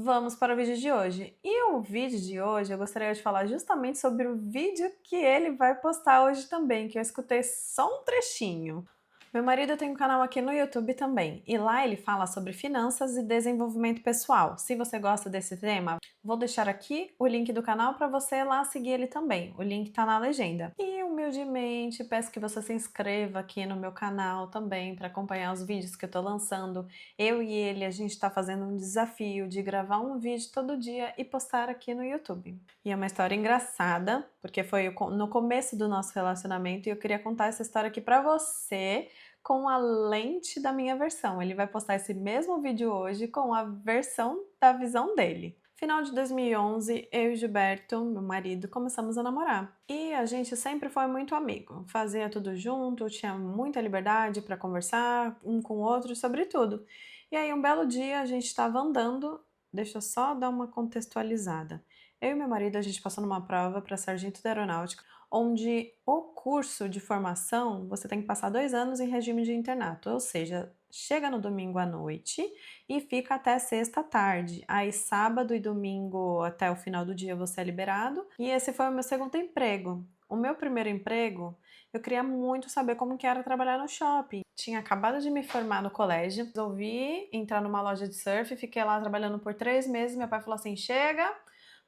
Vamos para o vídeo de hoje. E o vídeo de hoje eu gostaria de falar justamente sobre o vídeo que ele vai postar hoje também, que eu escutei só um trechinho. Meu marido tem um canal aqui no YouTube também, e lá ele fala sobre finanças e desenvolvimento pessoal. Se você gosta desse tema, vou deixar aqui o link do canal para você lá seguir ele também. O link tá na legenda. E humildemente peço que você se inscreva aqui no meu canal também para acompanhar os vídeos que eu tô lançando. Eu e ele, a gente está fazendo um desafio de gravar um vídeo todo dia e postar aqui no YouTube. E é uma história engraçada, porque foi no começo do nosso relacionamento e eu queria contar essa história aqui pra você com a lente da minha versão. Ele vai postar esse mesmo vídeo hoje com a versão da visão dele. Final de 2011, eu e Gilberto, meu marido, começamos a namorar. E a gente sempre foi muito amigo. Fazia tudo junto, tinha muita liberdade para conversar um com o outro sobre tudo. E aí um belo dia a gente estava andando, deixa eu só dar uma contextualizada. Eu e meu marido, a gente passou numa prova para sargento da aeronáutica, onde o curso de formação você tem que passar 2 anos em regime de internato, ou seja, chega no domingo à noite e fica até sexta à tarde. Aí sábado e domingo até o final do dia você é liberado. E esse foi o meu segundo emprego. O meu primeiro emprego, eu queria muito saber como que era trabalhar no shopping. Tinha acabado de me formar no colégio, resolvi entrar numa loja de surf, fiquei lá trabalhando por 3 meses. Meu pai falou assim: chega,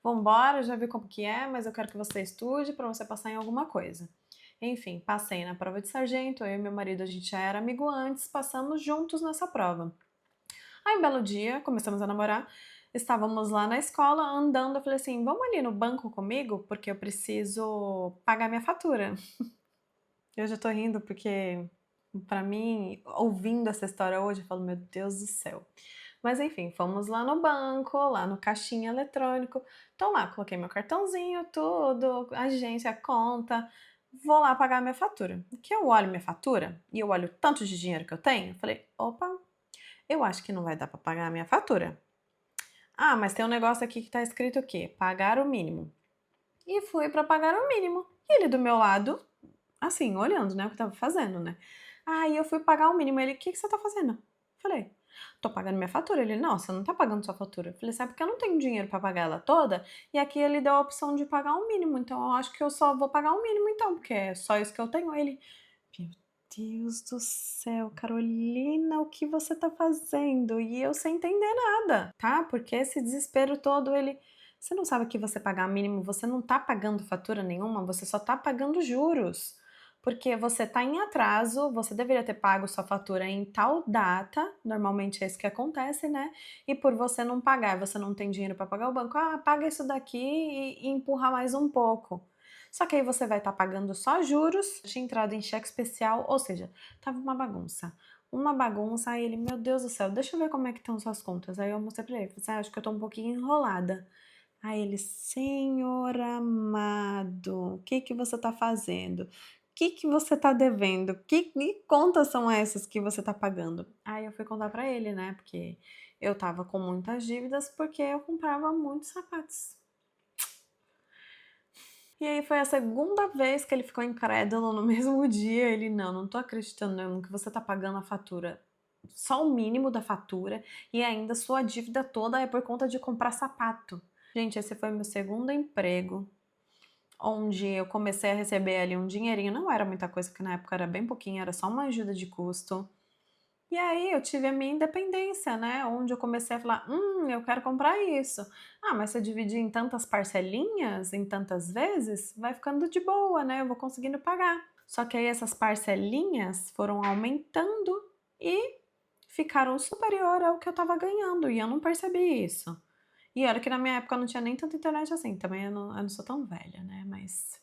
vambora, já vi como que é, mas eu quero que você estude para você passar em alguma coisa. Enfim, passei na prova de sargento, eu e meu marido, a gente já era amigo antes, passamos juntos nessa prova. Aí um belo dia, começamos a namorar, estávamos lá na escola andando, eu falei assim, vamos ali no banco comigo, porque eu preciso pagar minha fatura. Eu já tô rindo porque, pra mim, ouvindo essa história hoje, eu falo, meu Deus do céu. Mas enfim, fomos lá no banco, lá no caixinha eletrônico. Então lá, coloquei meu cartãozinho, tudo, agência, conta. Vou lá pagar minha fatura. Que eu olho minha fatura e eu olho o tanto de dinheiro que eu tenho, eu falei, opa, eu acho que não vai dar pra pagar a minha fatura. Ah, mas tem um negócio aqui que tá escrito o quê? Pagar o mínimo. E fui pra pagar o mínimo. E ele do meu lado, assim, olhando, né, o que eu tava fazendo, né. Aí eu fui pagar o mínimo, ele: "Que você tá fazendo?" Falei: "Tô pagando minha fatura". Ele: "Não, você não tá pagando sua fatura". Eu falei: "Sabe porque eu não tenho dinheiro pra pagar ela toda, e aqui ele deu a opção de pagar o mínimo, então eu acho que eu só vou pagar o mínimo então, porque é só isso que eu tenho". Ele: "Meu Deus do céu, Carolina, o que você tá fazendo?" E eu sem entender nada, tá, porque esse desespero todo ele: "Você não sabe que você pagar mínimo, você não tá pagando fatura nenhuma, você só tá pagando juros, porque você tá em atraso, você deveria ter pago sua fatura em tal data", normalmente é isso que acontece, né, e por você não pagar, você não tem dinheiro pra pagar o banco, "Ah, paga isso daqui e empurra mais um pouco". Só que aí você vai estar pagando só juros, tinha entrado em cheque especial, ou seja, tava uma bagunça. Uma bagunça, aí ele: "Meu Deus do céu, deixa eu ver como é que estão suas contas". Aí eu mostrei pra ele, falei assim: "Ah, acho que eu tô um pouquinho enrolada". Aí ele: "Senhor amado, o que que você tá fazendo? O que que você tá devendo? Que contas são essas que você tá pagando?". Aí eu fui contar pra ele, né, porque eu estava com muitas dívidas, porque eu comprava muitos sapatos. E aí foi a segunda vez que ele ficou incrédulo no mesmo dia, ele: "Não, não tô acreditando não que você tá pagando a fatura, só o mínimo da fatura, e ainda sua dívida toda é por conta de comprar sapato". Gente, esse foi meu segundo emprego, onde eu comecei a receber ali um dinheirinho, não era muita coisa, porque na época era bem pouquinho, era só uma ajuda de custo. E aí eu tive a minha independência, né, onde eu comecei a falar: eu quero comprar isso". "Ah, mas se dividir em tantas parcelinhas, em tantas vezes, vai ficando de boa, né, eu vou conseguindo pagar". Só que aí essas parcelinhas foram aumentando e ficaram superior ao que eu estava ganhando, e eu não percebi isso. E olha que na minha época não tinha nem tanta internet assim, também eu não sou tão velha, né, mas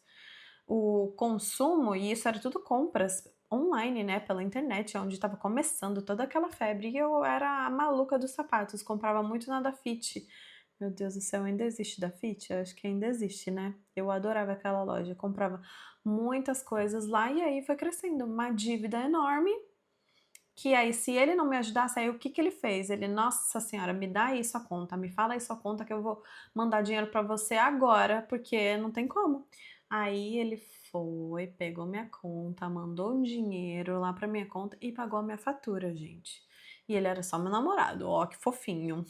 o consumo, e isso era tudo compras online, né, pela internet, onde estava começando toda aquela febre, e eu era a maluca dos sapatos, comprava muito na Dafit. Meu Deus do céu, ainda existe Dafit? Eu acho que ainda existe, né. Eu adorava aquela loja, comprava muitas coisas lá, e aí foi crescendo, uma dívida enorme, que aí se ele não me ajudasse, aí o que que ele fez? Ele: "Nossa senhora, me dá aí sua conta, me fala aí sua conta que eu vou mandar dinheiro pra você agora, porque não tem como". Aí ele foi, pegou minha conta, mandou um dinheiro lá pra minha conta e pagou a minha fatura, gente. E ele era só meu namorado, ó que fofinho.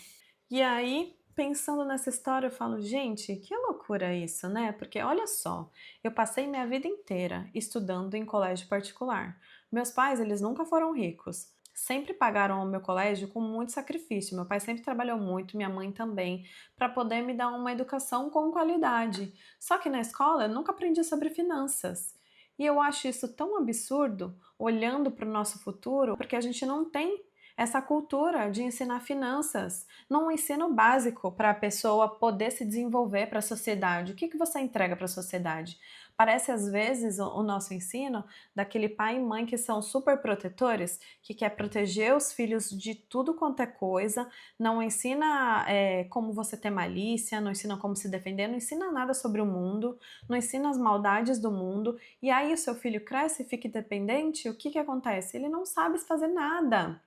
E aí pensando nessa história, eu falo, gente, que loucura isso, né? Porque olha só, eu passei minha vida inteira estudando em colégio particular. Meus pais, eles nunca foram ricos. Sempre pagaram o meu colégio com muito sacrifício. Meu pai sempre trabalhou muito, minha mãe também, para poder me dar uma educação com qualidade. Só que na escola eu nunca aprendi sobre finanças. E eu acho isso tão absurdo, olhando para o nosso futuro, porque a gente não tem essa cultura de ensinar finanças, num ensino básico para a pessoa poder se desenvolver para a sociedade. O que que você entrega para a sociedade? Parece às vezes o nosso ensino daquele pai e mãe que são super protetores, que quer proteger os filhos de tudo quanto é coisa, não ensina como você ter malícia, não ensina como se defender, não ensina nada sobre o mundo, não ensina as maldades do mundo, e aí o seu filho cresce e fica independente, o que que acontece? Ele não sabe fazer nada.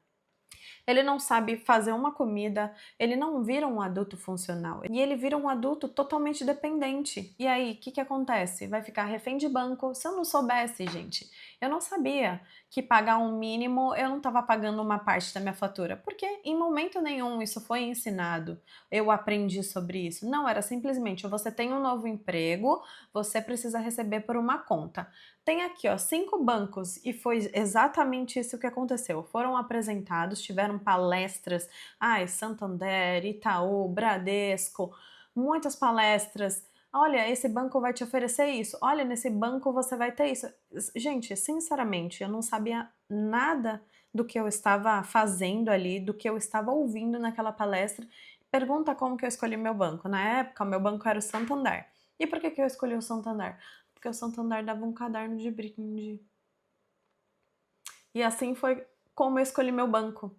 Ele não sabe fazer uma comida, ele não vira um adulto funcional. E ele vira um adulto totalmente dependente. E aí, o que que acontece? Vai ficar refém de banco. Se eu não soubesse, gente, eu não sabia que pagar um mínimo eu não estava pagando uma parte da minha fatura. Porque em momento nenhum isso foi ensinado. Eu aprendi sobre isso. Não, era simplesmente você tem um novo emprego, você precisa receber por uma conta. Tem aqui, ó, 5 bancos e foi exatamente isso que aconteceu. Foram apresentados, tiveram palestras, Santander, Itaú, Bradesco, muitas palestras. Olha, esse banco vai te oferecer isso. Olha, nesse banco você vai ter isso. Gente, sinceramente, eu não sabia nada do que eu estava fazendo ali, do que eu estava ouvindo naquela palestra. Pergunta como que eu escolhi meu banco. Na época, meu banco era o Santander. E por que que eu escolhi o Santander? Porque o Santander dava um caderno de brinde. E assim foi como eu escolhi meu banco.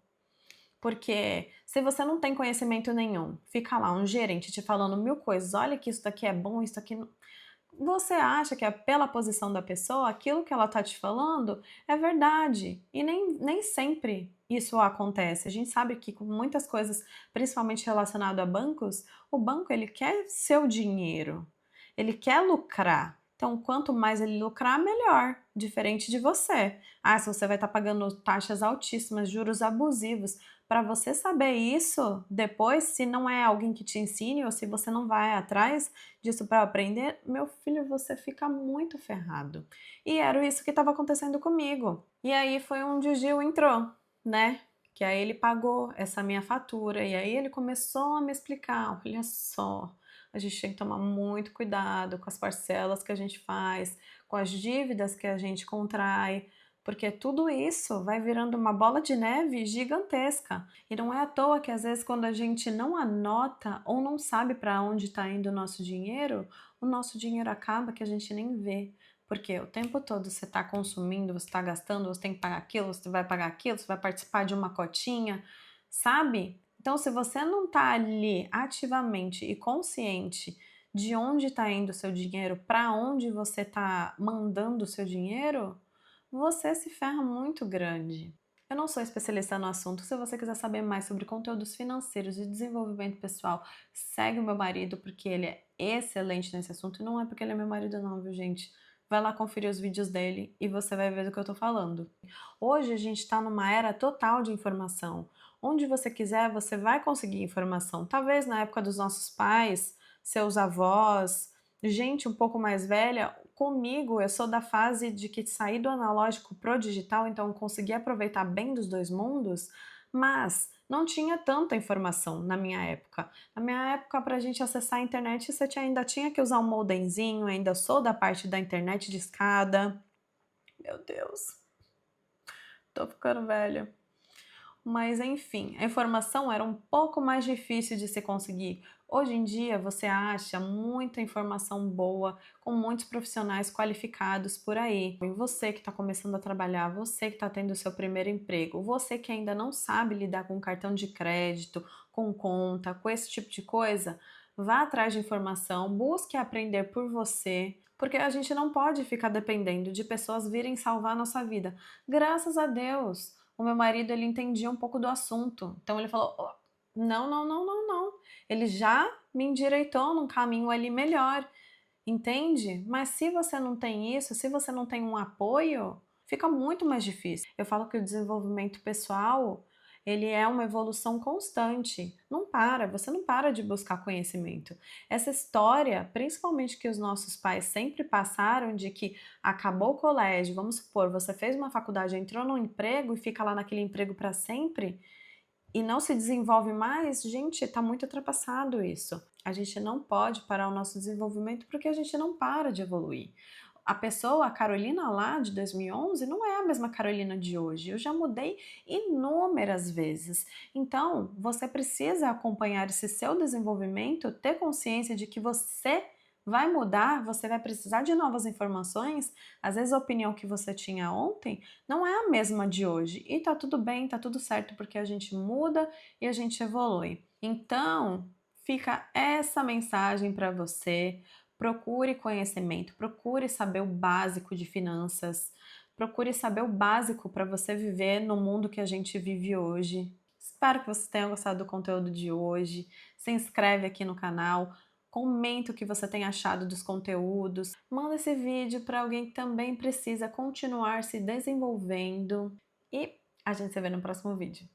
Porque se você não tem conhecimento nenhum, fica lá um gerente te falando mil coisas, olha que isso daqui é bom, isso daqui não. Você acha que é pela posição da pessoa, aquilo que ela tá te falando é verdade. E nem sempre isso acontece. A gente sabe que com muitas coisas, principalmente relacionado a bancos, o banco ele quer seu dinheiro. Ele quer lucrar. Então, quanto mais ele lucrar, melhor. Diferente de você. Se você vai estar pagando taxas altíssimas, juros abusivos. Para você saber isso depois, se não é alguém que te ensine ou se você não vai atrás disso para aprender, meu filho, você fica muito ferrado. E era isso que estava acontecendo comigo. E aí foi onde o Gil entrou, né? Que aí ele pagou essa minha fatura e aí ele começou a me explicar, olha só, a gente tem que tomar muito cuidado com as parcelas que a gente faz, com as dívidas que a gente contrai, porque tudo isso vai virando uma bola de neve gigantesca. E não é à toa que às vezes quando a gente não anota ou não sabe para onde está indo o nosso dinheiro acaba que a gente nem vê. Porque o tempo todo você está consumindo, você está gastando, você tem que pagar aquilo, você vai pagar aquilo, você vai participar de uma cotinha, sabe? Então, se você não está ali ativamente e consciente de onde está indo o seu dinheiro, para onde você está mandando o seu dinheiro, você se ferra muito grande. Eu não sou especialista no assunto. Se você quiser saber mais sobre conteúdos financeiros e desenvolvimento pessoal, segue o meu marido, porque ele é excelente nesse assunto. E não é porque ele é meu marido, não, viu, gente? Vai lá conferir os vídeos dele e você vai ver do que eu tô falando. Hoje a gente está numa era total de informação. Onde você quiser, você vai conseguir informação. Talvez na época dos nossos pais, seus avós, gente um pouco mais velha, comigo eu sou da fase de que saí do analógico pro digital, então eu consegui aproveitar bem dos dois mundos, mas não tinha tanta informação na minha época. Na minha época, para a gente acessar a internet, você ainda tinha que usar um modemzinho, ainda sou da parte da internet de escada. Meu Deus, tô ficando velha. Mas enfim, a informação era um pouco mais difícil de se conseguir. Hoje em dia você acha muita informação boa, com muitos profissionais qualificados por aí. E você que está começando a trabalhar, você que está tendo o seu primeiro emprego, você que ainda não sabe lidar com cartão de crédito, com conta, com esse tipo de coisa, vá atrás de informação, busque aprender por você, porque a gente não pode ficar dependendo de pessoas virem salvar a nossa vida. Graças a Deus! O meu marido, ele entendia um pouco do assunto. Então ele falou, "Ó, não, não, não, não, não. Ele já me endireitou num caminho ali melhor, entende? Mas se você não tem isso, se você não tem um apoio, fica muito mais difícil. Eu falo que o desenvolvimento pessoal ele é uma evolução constante. Não para, você não para de buscar conhecimento. Essa história, principalmente que os nossos pais sempre passaram, de que acabou o colégio, vamos supor, você fez uma faculdade, entrou num emprego e fica lá naquele emprego para sempre e não se desenvolve mais, gente, tá muito ultrapassado isso. A gente não pode parar o nosso desenvolvimento porque a gente não para de evoluir. A pessoa, a Carolina lá de 2011, não é a mesma Carolina de hoje. Eu já mudei inúmeras vezes. Então, você precisa acompanhar esse seu desenvolvimento, ter consciência de que você vai mudar, você vai precisar de novas informações. Às vezes a opinião que você tinha ontem não é a mesma de hoje. E tá tudo bem, tá tudo certo, porque a gente muda e a gente evolui. Então, fica essa mensagem para você. Procure conhecimento, procure saber o básico de finanças, procure saber o básico para você viver no mundo que a gente vive hoje. Espero que você tenha gostado do conteúdo de hoje. Se inscreve aqui no canal, comenta o que você tem achado dos conteúdos, manda esse vídeo para alguém que também precisa continuar se desenvolvendo e a gente se vê no próximo vídeo.